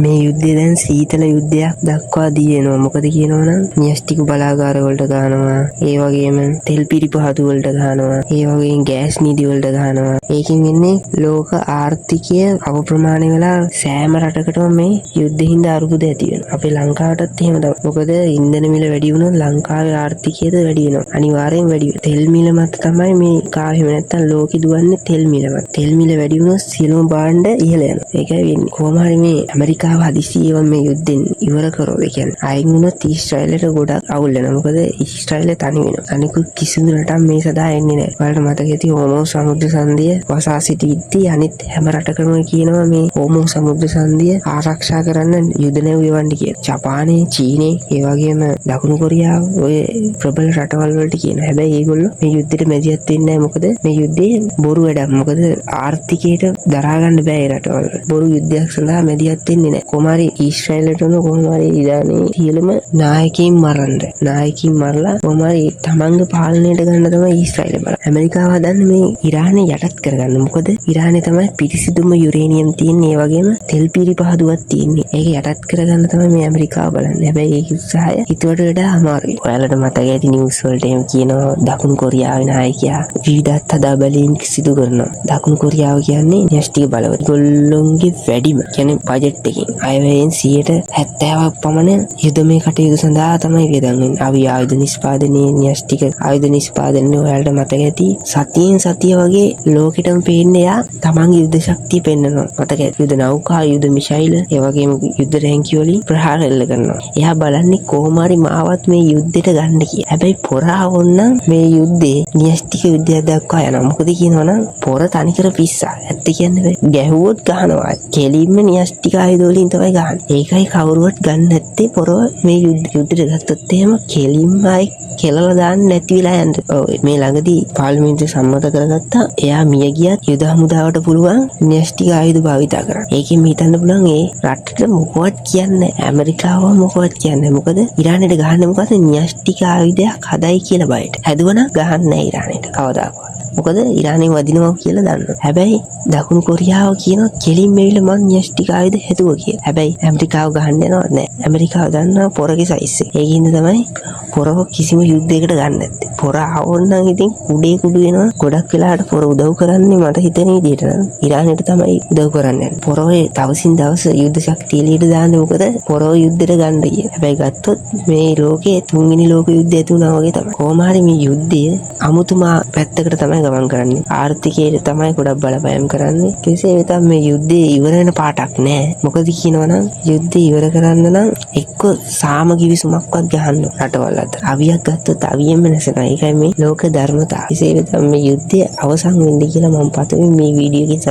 මේ යුද්ධය දැන් සීතල යුද්ධයක් දක්වා දිවෙනවා. මොකද කියනවනම් න්‍යෂ්ටික බලාගාර වලට ගහනවා, ඒ වගේම තෙල් පිරිපහතු වලට ගහනවා, ඒ වගේම ගෑස් නිදි වලට ගහනවා. ඒකෙන් වෙන්නේ ලෝක ආර්ථිකය අප්‍රමාණ වෙලා සෑම රටකටම මේ යුද්ධෙින්ද අරුබුද ඇති වෙනවා. අපේ ලංකාවටත් එහෙම තමයි. මොකද ඉන්ධන මිල වැඩි වුණොත් ලංකාවේ ආර්ථිකයද වැඩි වෙනවා. අනිවාර්යෙන් වැඩි වෙනවා. තෙල් මිල මත තමයි මේ කාහෙම නැත්තම් ලෝකෙ දුවන්නේ තෙල් මිල මත. තෙල් මිල වැඩි වුණොත් සියලුම භාණ්ඩ ඉහළ යනවා. ඒකයි වෙන්නේ. කොහොම හරි මේ ඇමරිකාව හදිසියෙම මේ යුද්ධෙන් ඉවර කරොත් ඒ කියන්නේ අයින් වුණොත් ඊශ්‍රායලට ගොඩක් අවුල් වෙනවා. මොකද ඊශ්‍රායල තනි වෙනවා. අනිකුත් කිසිදු රටක් මේ සදා එන්නේ නැහැ. ඔයාලට මතක ඇති හෝමෝස් සමුද්‍ර සංධිය වසා සිටිද්දී අනිත් හැම රටකම කියනවා මේ හෝමෝස් සමුද්‍ර සංධිය ආරක්ෂා කරන්න යුද නැව් යවන්න කියලා. ජපානයේ, චීනයේ, ඒ වගේම දකුණු කොරියාව ඔය ප්‍රබල රටවල් වලට කියන. හැබැයි ඒගොල්ලෝ මේ යුද්ධෙට මැදිහත් වෙන්නේ නැහැ. මොකද මේ යුද්ධේ බොරු වැඩක්. මොකද ආර්ථිකයට දරා ගන්න බෑ ඒ රටවල්. බොරු යුද්ධයක් සඳහා මැදිහත් වෙන්නේ නැහැ. කොහොමරි ඊශ්‍රායලට කොහොමරි ඉරානයේ සියලුම නායකයින් මරලා කොහොමරි තමන්ගේ පාලනයට ගන්න තමයි ඊශ්‍රායල බලන්නේ. ඇමරිකාව හදන්නේ මේ ඉරානය යටත් කරගන්න. මොකද ඉරානයේ තමයි පිරිසිදුම යුරේනියම් තියෙන්නේ. ඒ වගේම තෙල් පිරිපහදුවක් තියෙන්නේ. ඒක යටත් කරගන්න තමයි මේ ඇමරිකාව බලන්නේ. හැබැයි ඒක උත්සාහය හිතුවට වඩා අමාරුයි. ඔයාලට මතක ඇති නිවුස් වලට එහෙම කියනවා දකුණු කොරියාවේ නායකයා විවිධ හදා බැලීම් සිදු කරනවා. දකුණු කොරියාව කියන්නේ න්‍යෂ්ටික බලවත්. ගොල්ලොන්ගේ වැඩිම කියන්නේ බජට් එකෙන් අයවැයෙන් 70% පමණ යුදමේ කටයුතු සඳහා තමයි වියදම් වෙන්නේ. ආයුධ නිෂ්පාදනයේ න්‍යෂ්ටික ආයුධ නිෂ්පාදනයේ ඔයාලට මතක ඇති සතියෙන් සතිය වගේ ලෝකෙටම පේන්නේ යා තමන්ගේ යුද ශක්තිය පෙන්නනවා. මතක ඇති යුද නෞකා, යුද මිසයිල, ඒ වගේම යුද රැංකි වලින් ප්‍රහාර එල්ල කරනවා. එයා බලන්නේ කොහොම හරි මාවත් මේ යුද්ධෙට ගන්න කියලා. හැබැයි පොරා වොන්නම් මේ යුද්ධේ න්‍යෂ්ටික යුද්ධයක් දක්වා යනවා. මොකද කියනවනම් පොර තනිකර පිස්සා. ඇත්ත කියන්නේ ගැහුවොත් ගහනවා. කෙලින්ම න්‍යෂ්ටික ආයුධ වලින් තමයි ගහන්නේ. ඒකයි කවුරුවත් ගන්න නැත්තේ පොරව මේ යුද්ධෙට ගත්තොත් එහෙම කෙලින්ම ආයි කෙලලා දාන්න නැති වෙලා යන්නේ. ඔව් මේ ළඟදී පාර්ලිමේන්තුවේ සම්මත කරගත්තා. එයා මිය ගියත් යුද හමුදාවට පුළුවන් න්‍යෂ්ටික ආයුධ භාවිතා කරන්න. ඒකෙන් හිතන්න පුළුවන් ඒ රටට මොකවත් කියන්නේ ඇමරිකාව මොකවත් කියන්නේ. මොකද ඉරානෙට ගහන්නේ මොකද න්‍යෂ්ටික ආයුධයක් හදයි කියලා බයට. හැදුවනම් ගහන්නේ නැහැ ඉරානෙට කවදාකවත්. මොකද ඉරානෙන් වදිනවා කියලා දන්නවා. හැබැයි දකුණු කොරියාව කියන කෙලින් මෙවිල මං න්‍යෂ්ටික ආයුධ හැදුවා කියලා. හැබැයි ඇමරිකාව ගහන්න යනවත් නැහැ. ඇමරිකාව දන්නවා පොරගේ සයිස් එක. ඒකින්ද තමයි පොරව කිසිම යුද්ධයකට ගන්න නැත්තේ. පොර ආවොත්නම් ඉතින් කුඩු වෙනවා. ගොඩක් වෙලාවට පොර උදව් කරන්නේ මට හිතෙන විදිහට නම් ඉරානෙට තමයි උදව් කරන්නේ. පොරවේ දවසින් දවස යුද්ධ ශක්තිය එළියට දාන්නේ මොකද පොරව යුද්ධෙට ගන්න කියලා. හැබැයි ගත්තොත් මේ ලෝකයේ තුන්වෙනි ලෝක යුද්ධය තුනා වගේ තමයි. කොහොම හරි මේ යුද්ධය අමුතුම පැත්තකට තමයි ගමන් කරන්නේ. ආර්ථිකයට තමයි ගොඩක් බලපෑම් කරන්නේ. කෙසේ වෙතත් මේ යුද්ධය ඉවර වෙන පාටක් නෑ. මොකද කියනවනම් යුද්ධය ඉවර කරන්න නම් එක්ක සාම කිවිසුමක්වත් ගහන්න රටවල් අතර. අවියක් ගත්තොත් අවියෙන්ම නැසෙනවා. ඒකයි මේ ලෝක ධර්මතාව. කෙසේ වෙතත් මේ යුද්ධය අවසන් වෙන්න කියලා මම පතමි මේ වීඩියෝ එකෙන්